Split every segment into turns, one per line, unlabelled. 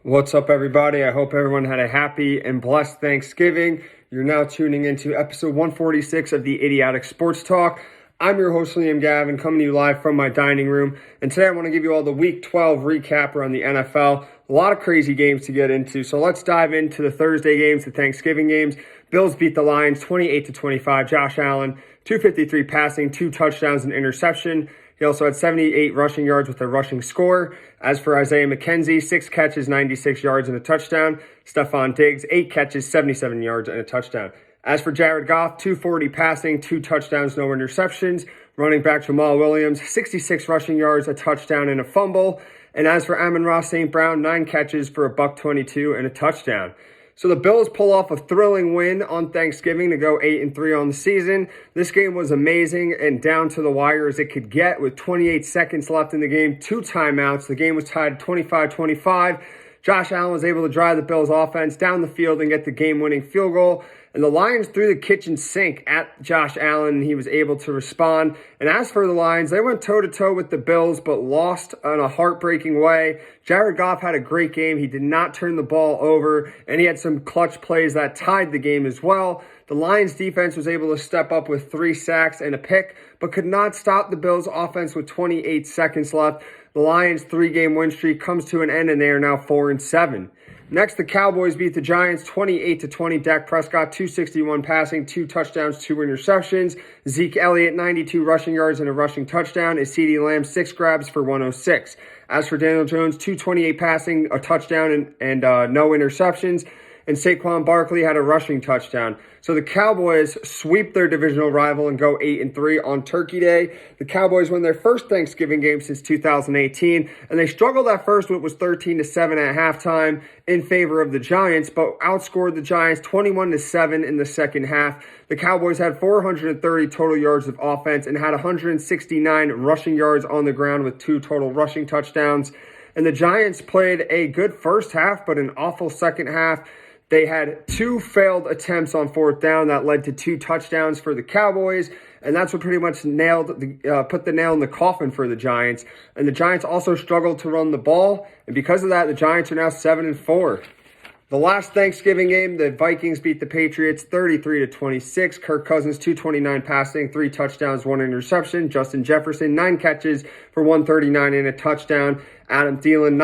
What's up, everybody? I hope everyone had a happy and blessed Thanksgiving. You're now tuning into episode 146 of the Idiotic Sports Talk. I'm your host, Liam Gavin, coming to you live from my dining room. And today I want to give you all the Week 12 recap around the NFL. A lot of crazy games to get into. So let's dive into the Thursday games, the Thanksgiving games. Bills beat the Lions 28-25. Josh Allen, 253 passing, 2 touchdowns and interception. He also had 78 rushing yards with a rushing score. As for Isaiah McKenzie, 6 catches, 96 yards and a touchdown. Stephon Diggs, 8 catches, 77 yards and a touchdown. As for Jared Goff, 240 passing, 2 touchdowns, no interceptions. Running back Jamal Williams, 66 rushing yards, a touchdown and a fumble. And as for Amon-Ra St. Brown, 9 catches for $122 and a touchdown. So the Bills pull off a thrilling win on Thanksgiving to go 8-3 on the season. This game was amazing and down to the wire as it could get with 28 seconds left in the game, 2 timeouts. The game was tied 25-25. Josh Allen was able to drive the Bills offense down the field and get the game-winning field goal. And the Lions threw the kitchen sink at Josh Allen, and he was able to respond. And as for the Lions, they went toe-to-toe with the Bills, but lost in a heartbreaking way. Jared Goff had a great game. He did not turn the ball over, and he had some clutch plays that tied the game as well. The Lions defense was able to step up with 3 sacks and a pick, but could not stop the Bills offense with 28 seconds left. The Lions' 3-game win streak comes to an end, and they are now 4-7. Next, the Cowboys beat the Giants 28-20. Dak Prescott, 261 passing, 2 touchdowns, 2 interceptions. Zeke Elliott, 92 rushing yards and a rushing touchdown. And CeeDee Lamb, 6 grabs for 106. As for Daniel Jones, 228 passing, a touchdown, and no interceptions. And Saquon Barkley had a rushing touchdown. So the Cowboys sweep their divisional rival and go 8-3 on Turkey Day. The Cowboys won their first Thanksgiving game since 2018, and they struggled at first when it was 13-7 at halftime in favor of the Giants, but outscored the Giants 21-7 in the second half. The Cowboys had 430 total yards of offense and had 169 rushing yards on the ground with 2 total rushing touchdowns. And the Giants played a good first half, but an awful second half. They had 2 failed attempts on 4th down that led to 2 touchdowns for the Cowboys, and that's what pretty much put the nail in the coffin for the Giants. And the Giants also struggled to run the ball, and because of that, the Giants are now 7-4. The last Thanksgiving game, the Vikings beat the Patriots 33-26. Kirk Cousins, 229 passing, 3 touchdowns, 1 interception. Justin Jefferson, 9 catches for 139 and a touchdown. Adam Thielen,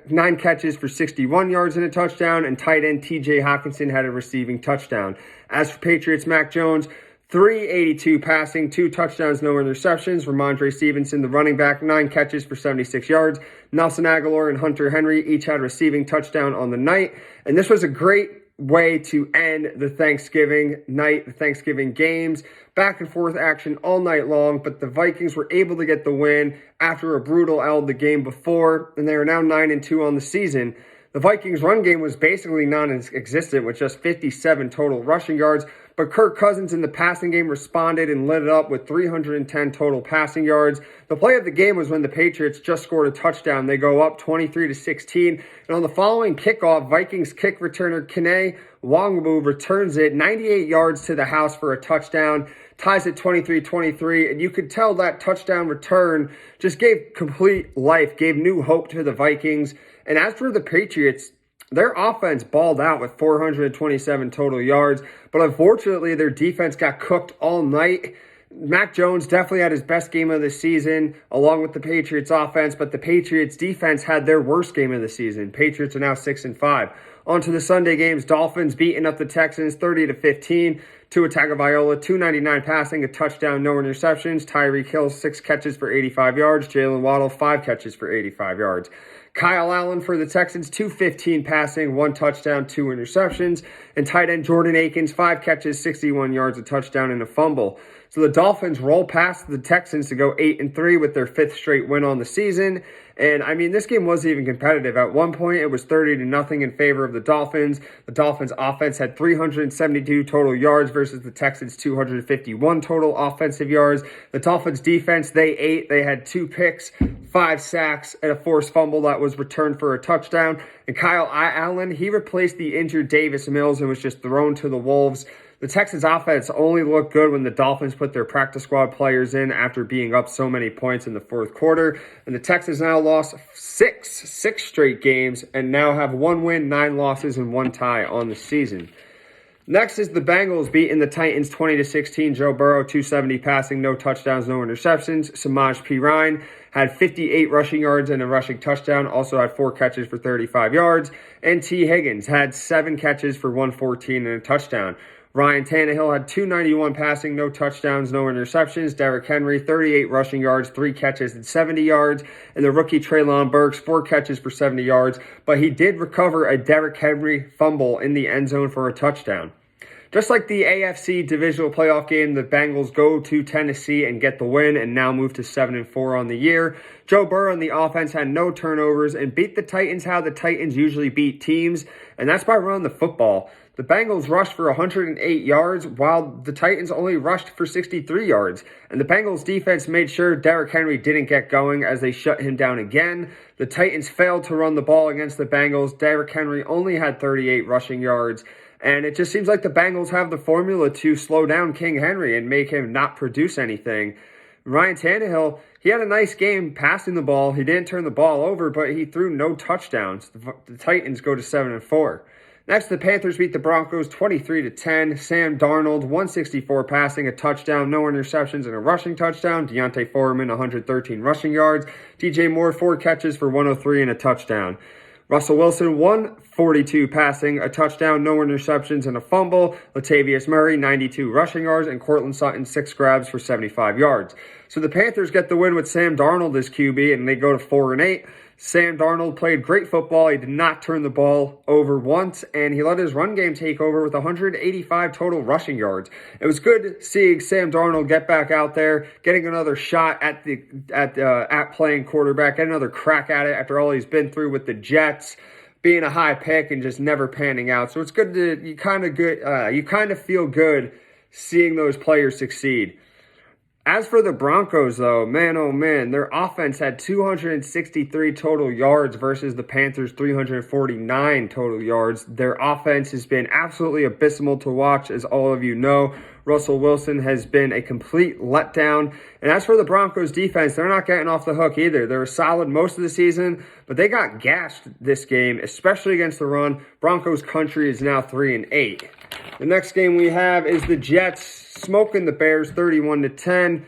9 catches for 61 yards and a touchdown. And tight end TJ Hockenson had a receiving touchdown. As for Patriots, Mac Jones, 382 passing, 2 touchdowns, no interceptions. Ramondre Stevenson, the running back, 9 catches for 76 yards. Nelson Aguilar and Hunter Henry each had a receiving touchdown on the night. And this was a great way to end the Thanksgiving night, the Thanksgiving games. Back and forth action all night long, but the Vikings were able to get the win after a brutal L the game before, and they are now 9-2 on the season. The Vikings' run game was basically non-existent with just 57 total rushing yards, but Kirk Cousins in the passing game responded and lit it up with 310 total passing yards. The play of the game was when the Patriots just scored a touchdown. They go up 23-16, and on the following kickoff, Vikings kick returner Kene Nwangwu returns it 98 yards to the house for a touchdown, ties it 23-23, and you could tell that touchdown return just gave complete life, gave new hope to the Vikings. And as for the Patriots, their offense balled out with 427 total yards, but unfortunately their defense got cooked all night. Mac Jones definitely had his best game of the season along with the Patriots offense, but the Patriots defense had their worst game of the season. Patriots are now 6-5. On to the Sunday games. Dolphins beating up the Texans 30-15. Tua Tagovailoa, 299 passing, a touchdown, no interceptions. Tyreek Hill, 6 catches for 85 yards. Jalen Waddle, 5 catches for 85 yards. Kyle Allen for the Texans, 215 passing, 1 touchdown, 2 interceptions. And tight end Jordan Akins, 5 catches, 61 yards, a touchdown, and a fumble. So the Dolphins roll past the Texans to go 8-3 with their 5th straight win on the season. And, I mean, this game wasn't even competitive. At one point, it was 30-0 in favor of the Dolphins. The Dolphins' offense had 372 total yards versus the Texans' 251 total offensive yards. The Dolphins' defense, they had 2 picks, 5 sacks, and a forced fumble that was returned for a touchdown. And Kyle Allen, he replaced the injured Davis Mills and was just thrown to the Wolves. The Texans offense only looked good when the Dolphins put their practice squad players in after being up so many points in the fourth quarter. And the Texans now lost six straight games and now have 1 win, 9 losses, and 1 tie on the season. Next is the Bengals beating the Titans 20-16. Joe Burrow, 270 passing, no touchdowns, no interceptions. Samaj P. Ryan had 58 rushing yards and a rushing touchdown, also had 4 catches for 35 yards. And T. Higgins had 7 catches for 114 and a touchdown. Ryan Tannehill had 291 passing, no touchdowns, no interceptions. Derrick Henry, 38 rushing yards, 3 catches and 70 yards. And the rookie Treylon Burks, 4 catches for 70 yards. But he did recover a Derrick Henry fumble in the end zone for a touchdown. Just like the AFC divisional playoff game, the Bengals go to Tennessee and get the win and now move to 7-4 on the year. Joe Burrow and the offense had no turnovers and beat the Titans how the Titans usually beat teams, and that's by running the football. The Bengals rushed for 108 yards, while the Titans only rushed for 63 yards. And the Bengals defense made sure Derrick Henry didn't get going as they shut him down again. The Titans failed to run the ball against the Bengals. Derrick Henry only had 38 rushing yards. And it just seems like the Bengals have the formula to slow down King Henry and make him not produce anything. Ryan Tannehill, he had a nice game passing the ball. He didn't turn the ball over, but he threw no touchdowns. The Titans go to 7-4. Next, the Panthers beat the Broncos 23-10. Sam Darnold, 164 passing, a touchdown, no interceptions, and a rushing touchdown. Deontay Foreman, 113 rushing yards. DJ Moore, 4 catches for 103 and a touchdown. Russell Wilson, 142 passing, a touchdown, no interceptions, and a fumble. Latavius Murray, 92 rushing yards, and Cortland Sutton, 6 grabs for 75 yards. So the Panthers get the win with Sam Darnold as QB, and they go to 4-8. Sam Darnold played great football. He did not turn the ball over once, and he let his run game take over with 185 total rushing yards. It was good seeing Sam Darnold get back out there, getting another shot at playing quarterback, get another crack at it after all he's been through with the Jets, being a high pick and just never panning out. So it's good to you kind of feel good seeing those players succeed. As for the Broncos, though, man, oh man, their offense had 263 total yards versus the Panthers' 349 total yards. Their offense has been absolutely abysmal to watch, as all of you know. Russell Wilson has been a complete letdown. And as for the Broncos defense, they're not getting off the hook either. They were solid most of the season, but they got gashed this game, especially against the run. Broncos country is now 3-8. The next game we have is the Jets smoking the Bears 31-10.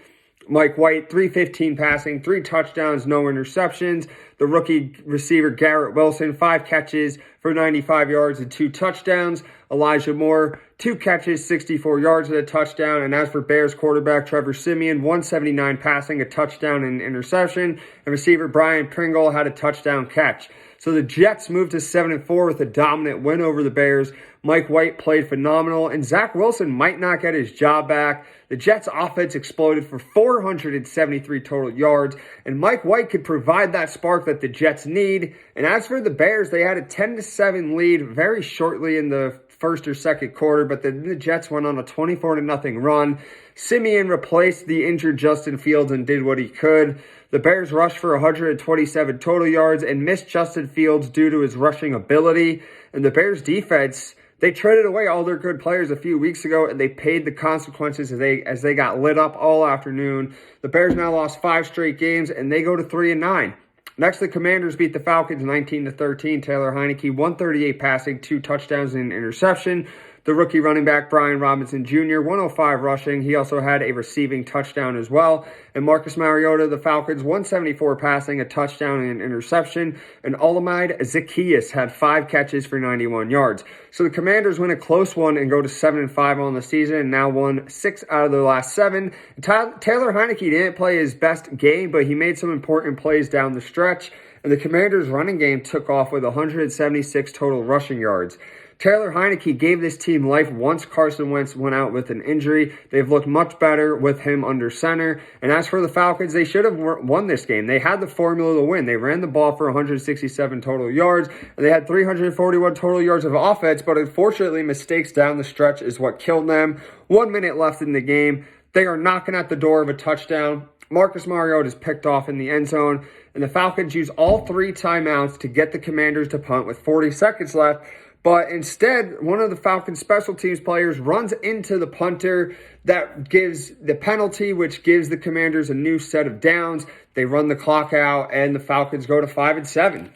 Mike White, 315 passing, 3 touchdowns, no interceptions. The rookie receiver Garrett Wilson, 5 catches for 95 yards and 2 touchdowns. Elijah Moore, 2 catches, 64 yards and a touchdown. And as for Bears quarterback Trevor Siemian, 179 passing, a touchdown and an interception. And receiver Brian Pringle had a touchdown catch. So the Jets moved to 7-4 with a dominant win over the Bears. Mike White played phenomenal, and Zach Wilson might not get his job back. The Jets' offense exploded for 473 total yards, and Mike White could provide that spark that the Jets need. And as for the Bears, they had a 10-7 lead very shortly in the first or second quarter, but then the Jets went on a 24-0 run. Simeon replaced the injured Justin Fields and did what he could. The Bears rushed for 127 total yards and missed Justin Fields due to his rushing ability. And the Bears defense, they traded away all their good players a few weeks ago, and they paid the consequences as they got lit up all afternoon. The Bears now lost 5 straight games, and they go to 3-9. Next, the Commanders beat the Falcons 19-13. Taylor Heineke, 138 passing, 2 touchdowns and an interception. The rookie running back Brian Robinson Jr., 105 rushing. He also had a receiving touchdown as well. And Marcus Mariota, the Falcons, 174 passing, a touchdown and an interception. And Olamide Zaccheaus had 5 catches for 91 yards. So the Commanders win a close one and go to 7-5 on the season and now won 6 out of their last 7. Taylor Heineke didn't play his best game, but he made some important plays down the stretch. And the Commanders' running game took off with 176 total rushing yards. Taylor Heineke gave this team life once Carson Wentz went out with an injury. They've looked much better with him under center. And as for the Falcons, they should have won this game. They had the formula to win. They ran the ball for 167 total yards, and they had 341 total yards of offense, but unfortunately, mistakes down the stretch is what killed them. 1 minute left in the game. They are knocking at the door of a touchdown. Marcus Mariota is picked off in the end zone, and the Falcons use all 3 timeouts to get the Commanders to punt with 40 seconds left. But instead, one of the Falcons special teams players runs into the punter. That gives the penalty, which gives the Commanders a new set of downs. They run the clock out, and the Falcons go to 5-7.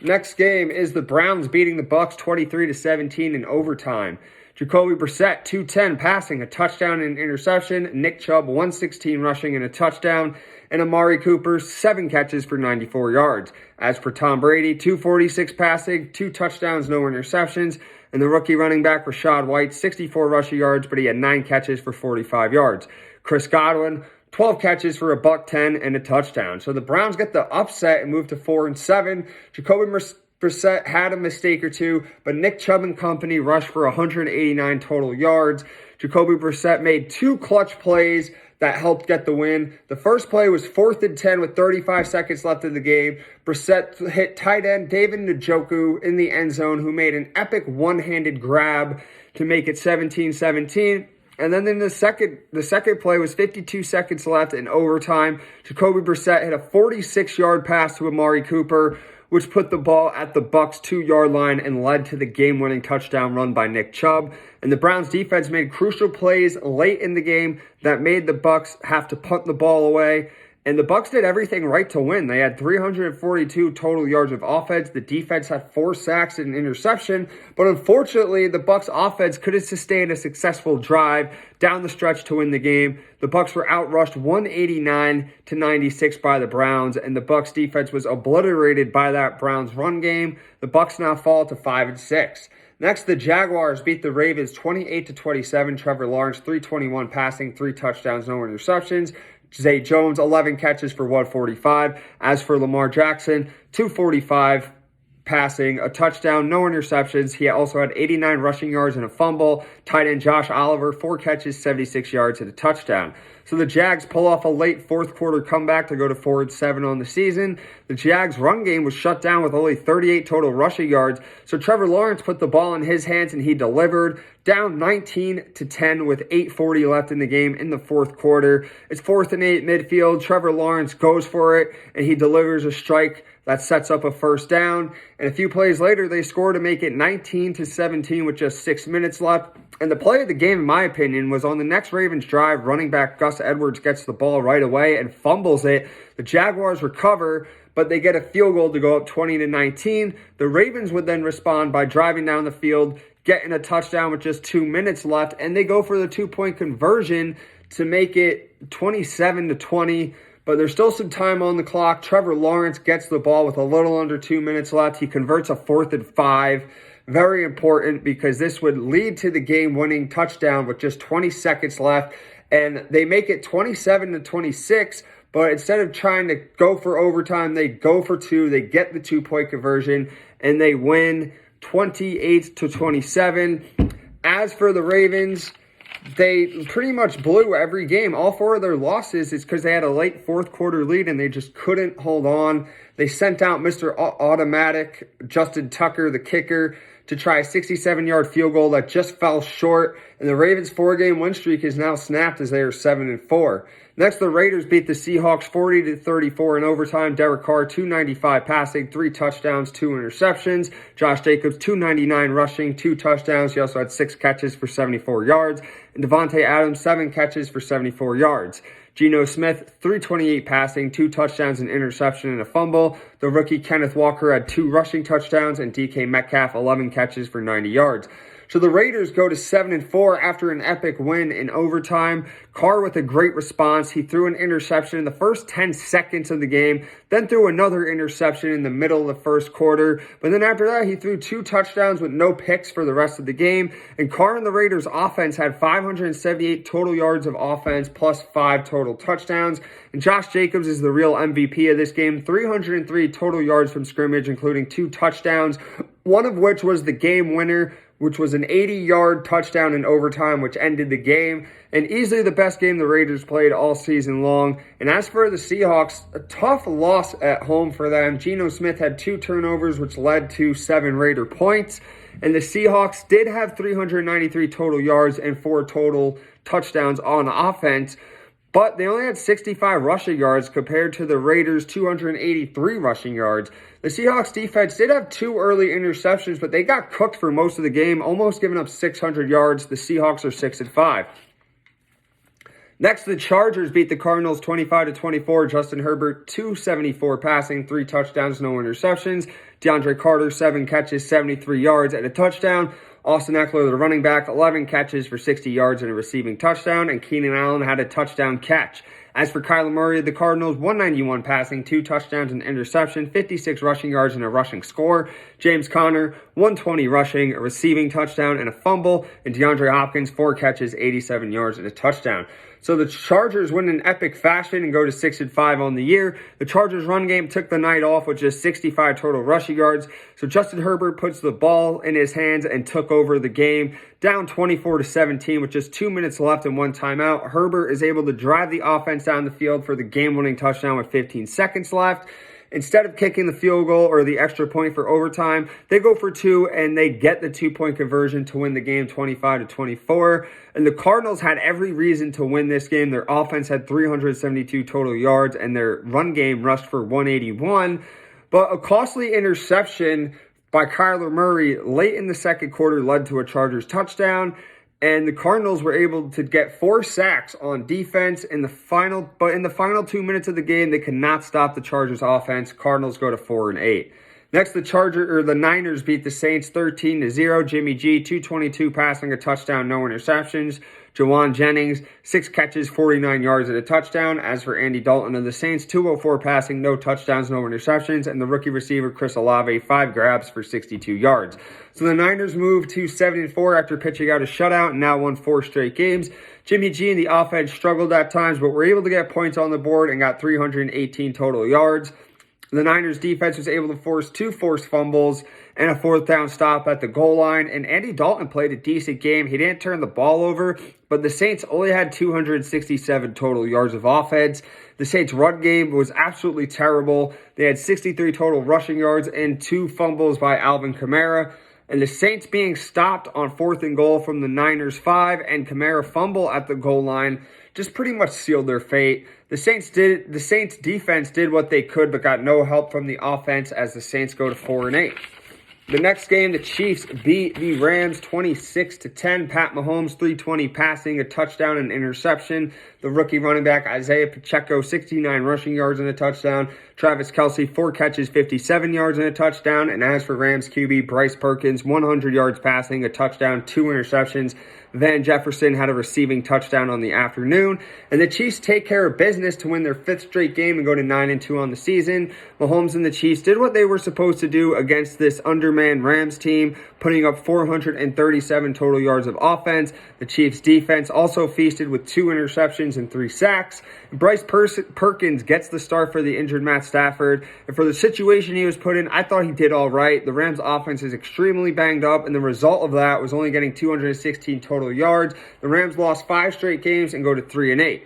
Next game is the Browns beating the Bucs 23-17 in overtime. Jacoby Brissett, 210 passing, a touchdown and an interception. Nick Chubb, 116 rushing and a touchdown. And Amari Cooper, 7 catches for 94 yards. As for Tom Brady, 246 passing, 2 touchdowns, no interceptions. And the rookie running back, Rachaad White, 64 rushing yards, but he had 9 catches for 45 yards. Chris Godwin, 12 catches for $110 and a touchdown. So the Browns get the upset and move to 4-7. Jacoby Brissett had a mistake or two, but Nick Chubb and company rushed for 189 total yards. Jacoby Brissett made 2 clutch plays that helped get the win. The first play was 4th and 10 with 35 seconds left in the game. Brissett hit tight end David Njoku in the end zone, who made an epic one-handed grab to make it 17-17. And then in the second play was 52 seconds left in overtime. Jacoby Brissett hit a 46-yard pass to Amari Cooper, which put the ball at the Bucs' 2-yard line and led to the game-winning touchdown run by Nick Chubb. And the Browns defense made crucial plays late in the game that made the Bucs have to punt the ball away. And the Bucs did everything right to win. They had 342 total yards of offense. The defense had 4 sacks and an interception. But unfortunately, the Bucs offense couldn't sustain a successful drive down the stretch to win the game. The Bucs were outrushed 189-96 by the Browns, and the Bucs defense was obliterated by that Browns run game. The Bucs now fall to 5-6. Next, the Jaguars beat the Ravens 28-27. Trevor Lawrence, 321 passing, 3 touchdowns, no interceptions. Zay Jones, 11 catches for 145. As for Lamar Jackson, 245 passing, a touchdown, no interceptions. He also had 89 rushing yards and a fumble. Tight end Josh Oliver, 4 catches, 76 yards and a touchdown. So the Jags pull off a late fourth quarter comeback to go to 4-7 on the season. The Jags' run game was shut down with only 38 total rushing yards. So Trevor Lawrence put the ball in his hands and he delivered. Down 19-10 with 8:40 left in the game in the fourth quarter. It's 4th and 8 midfield. Trevor Lawrence goes for it and he delivers a strike that sets up a first down. And a few plays later, they score to make it 19-17 with just 6 minutes left. And the play of the game, in my opinion, was on the next Ravens drive. Running back Gus Edwards gets the ball right away and fumbles it. The Jaguars recover, but they get a field goal to go up 20-19. The Ravens would then respond by driving down the field, getting a touchdown with just 2 minutes left, and they go for the 2-point conversion to make it 27-20. But there's still some time on the clock. Trevor Lawrence gets the ball with a little under 2 minutes left. He converts a 4th and 5. Very important because this would lead to the game-winning touchdown with just 20 seconds left. And they make it 27-26. But instead of trying to go for overtime, they go for 2. They get the 2-point conversion. And they win 28-27. As for the Ravens, they pretty much blew every game. All 4 of their losses is because they had a late fourth quarter lead and they just couldn't hold on. They sent out Mr. Automatic, Justin Tucker, the kicker, to try a 67-yard field goal that just fell short. And the Ravens' 4-game win streak is now snapped as they are 7-4. Next, the Raiders beat the Seahawks 40-34 in overtime. Derek Carr, 295 passing, 3 touchdowns, 2 interceptions. Josh Jacobs, 299 rushing, 2 touchdowns. He also had 6 catches for 74 yards. And Devontae Adams, 7 catches for 74 yards. Geno Smith, 328 passing, 2 touchdowns, an interception, and a fumble. The rookie Kenneth Walker had 2 rushing touchdowns, and DK Metcalf, 11 catches for 90 yards. So the Raiders go to 7-4 after an epic win in overtime. Carr with a great response. He threw an interception in the first 10 seconds of the game, then threw another interception in the middle of the first quarter. But then after that, he threw 2 touchdowns with no picks for the rest of the game. And Carr and the Raiders offense had 578 total yards of offense plus 5 total touchdowns. And Josh Jacobs is the real MVP of this game. 303 total yards from scrimmage, including 2 touchdowns, one of which was the game winner, which was an 80-yard touchdown in overtime, which ended the game. And easily the best game the Raiders played all season long. And as for the Seahawks, a tough loss at home for them. Geno Smith had 2 turnovers, which led to 7 Raider points. And the Seahawks did have 393 total yards and 4 total touchdowns on offense. But they only had 65 rushing yards compared to the Raiders' 283 rushing yards. The Seahawks defense did have 2 early interceptions, but they got cooked for most of the game, almost giving up 600 yards. The Seahawks are 6-5. Next, the Chargers beat the Cardinals 25-24. Justin Herbert, 274 passing, 3 touchdowns, no interceptions. DeAndre Carter, 7 catches, 73 yards, and a touchdown. Austin Eckler, the running back, 11 catches for 60 yards and a receiving touchdown, and Keenan Allen had a touchdown catch. As for Kyler Murray, the Cardinals, 191 passing, 2 touchdowns and interception, 56 rushing yards and a rushing score. James Conner, 120 rushing, a receiving touchdown and a fumble. And DeAndre Hopkins, 4 catches, 87 yards and a touchdown. So the Chargers win in epic fashion and go to 6-5 on the year. The Chargers run game took the night off with just 65 total rushing yards. So Justin Herbert puts the ball in his hands and took over the game. Down 24-17 with just 2 minutes left and 1 timeout. Herbert is able to drive the offense down the field for the game-winning touchdown with 15 seconds left. Instead of kicking the field goal or the extra point for overtime, they go for 2 and they get the 2-point conversion to win the game 25-24. And the Cardinals had every reason to win this game. Their offense had 372 total yards and their run game rushed for 181. But a costly interception by Kyler Murray late in the second quarter led to a Chargers touchdown. And the Cardinals were able to get 4 sacks on defense in the final 2 minutes of the game, they could not stop the Chargers offense. Cardinals go to 4-8. Next, the Niners beat the Saints 13-0. Jimmy G, 222 passing, a touchdown, no interceptions. Jawan Jennings, 6 catches, 49 yards and a touchdown. As for Andy Dalton of the Saints, 204 passing, no touchdowns, no interceptions. And the rookie receiver Chris Olave, 5 grabs for 62 yards. So the Niners moved to 7-4 after pitching out a shutout and now won 4 straight games. Jimmy G and the offense struggled at times, but were able to get points on the board and got 318 total yards. The Niners defense was able to force 2 forced fumbles and a 4th down stop at the goal line. And Andy Dalton played a decent game. He didn't turn the ball over, but the Saints only had 267 total yards of offense. The Saints' run game was absolutely terrible. They had 63 total rushing yards and 2 fumbles by Alvin Kamara. And the Saints being stopped on 4th and goal from the Niners' 5 and Kamara fumble at the goal line just pretty much sealed their fate. The Saints defense did what they could but got no help from the offense as the Saints go to 4-8. The next game, the Chiefs beat the Rams 26-10. Pat Mahomes, 320 passing, a touchdown and interception. The rookie running back Isaiah Pacheco, 69 rushing yards and a touchdown. Travis Kelce, 4 catches, 57 yards and a touchdown. And as for Rams QB, Bryce Perkins, 100 yards passing, a touchdown, 2 interceptions. Van Jefferson had a receiving touchdown on the afternoon. And the Chiefs take care of business to win their 5th straight game and go to 9-2 on the season. Mahomes and the Chiefs did what they were supposed to do against this undermanned Rams team, putting up 437 total yards of offense. The Chiefs defense also feasted with 2 interceptions and 3 sacks. Bryce Perkins gets the start for the injured Matt Stafford. And for the situation he was put in, I thought he did all right. The Rams offense is extremely banged up, and the result of that was only getting 216 total yards. The Rams lost 5 straight games and go to 3-8.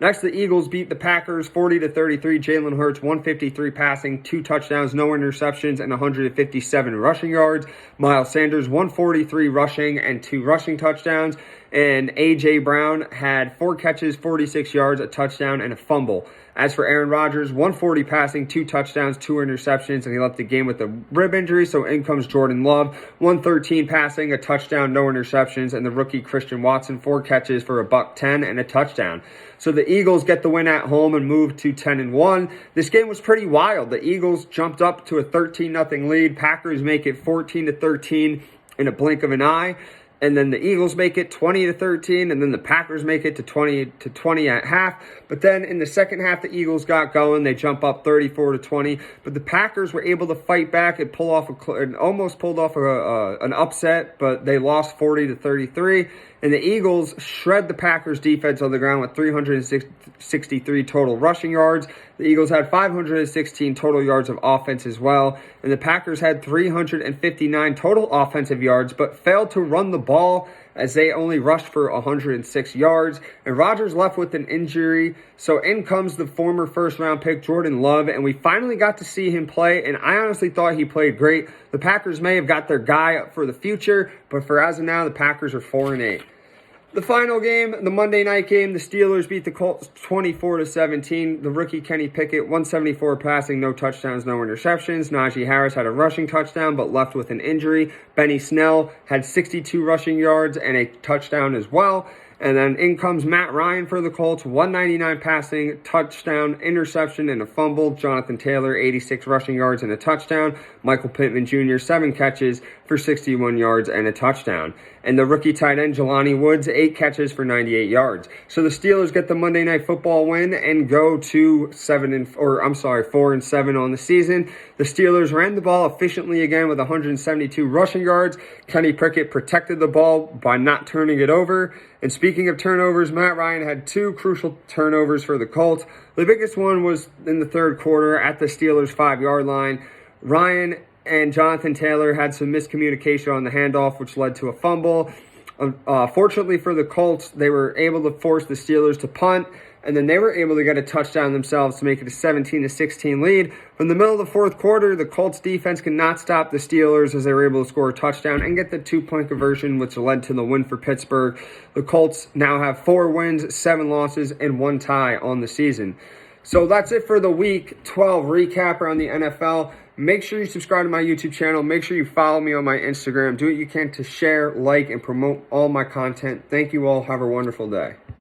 Next, the Eagles beat the Packers 40-33. Jalen Hurts, 153 passing, 2 touchdowns, no interceptions, and 157 rushing yards. Miles Sanders, 143 rushing and 2 rushing touchdowns. And A.J. Brown had 4 catches, 46 yards, a touchdown, and a fumble. As for Aaron Rodgers, 140 passing, 2 touchdowns, 2 interceptions, and he left the game with a rib injury, so in comes Jordan Love. 113 passing, a touchdown, no interceptions, and the rookie Christian Watson, 4 catches for $110 and a touchdown. So the Eagles get the win at home and move to 10-1. This game was pretty wild. The Eagles jumped up to a 13-0 lead. Packers make it 14-13 in a blink of an eye. And then the Eagles make it 20-13, and then the Packers make it to 20 at half. But then in the second half, the Eagles got going. They jump up 34-20. But the Packers were able to fight back and almost pulled off an upset, but they lost 40-33. And the Eagles shred the Packers defense on the ground with 363 total rushing yards. The Eagles had 516 total yards of offense as well. And the Packers had 359 total offensive yards, but failed to run the ball as they only rushed for 106 yards. And Rodgers left with an injury. So in comes the former first-round pick, Jordan Love. And we finally got to see him play. And I honestly thought he played great. The Packers may have got their guy up for the future, but for as of now, the Packers are 4-8. The final game, the Monday night game, the Steelers beat the Colts 24-17. The rookie Kenny Pickett, 174 passing, no touchdowns, no interceptions. Najee Harris had a rushing touchdown but left with an injury. Benny Snell had 62 rushing yards and a touchdown as well. And then in comes Matt Ryan for the Colts, 199 passing, touchdown, interception, and a fumble. Jonathan Taylor, 86 rushing yards and a touchdown. Michael Pittman Jr., 7 catches for 61 yards and a touchdown. And the rookie tight end, Jelani Woods, 8 catches for 98 yards. So the Steelers get the Monday Night Football win and go to 4-7 on the season. The Steelers ran the ball efficiently again with 172 rushing yards. Kenny Pickett protected the ball by not turning it over. And speaking of turnovers, Matt Ryan had 2 crucial turnovers for the Colts. The biggest one was in the third quarter at the Steelers' 5-yard line. Ryan and Jonathan Taylor had some miscommunication on the handoff, which led to a fumble. Fortunately for the Colts, they were able to force the Steelers to punt, and then they were able to get a touchdown themselves to make it a 17-16 lead. From the middle of the fourth quarter, the Colts defense could not stop the Steelers as they were able to score a touchdown and get the 2-point conversion, which led to the win for Pittsburgh. The Colts now have 4 wins, 7 losses, and 1 tie on the season. So that's it for the Week 12 recap around the NFL. Make sure you subscribe to my YouTube channel. Make sure you follow me on my Instagram. Do what you can to share, like, and promote all my content. Thank you all. Have a wonderful day.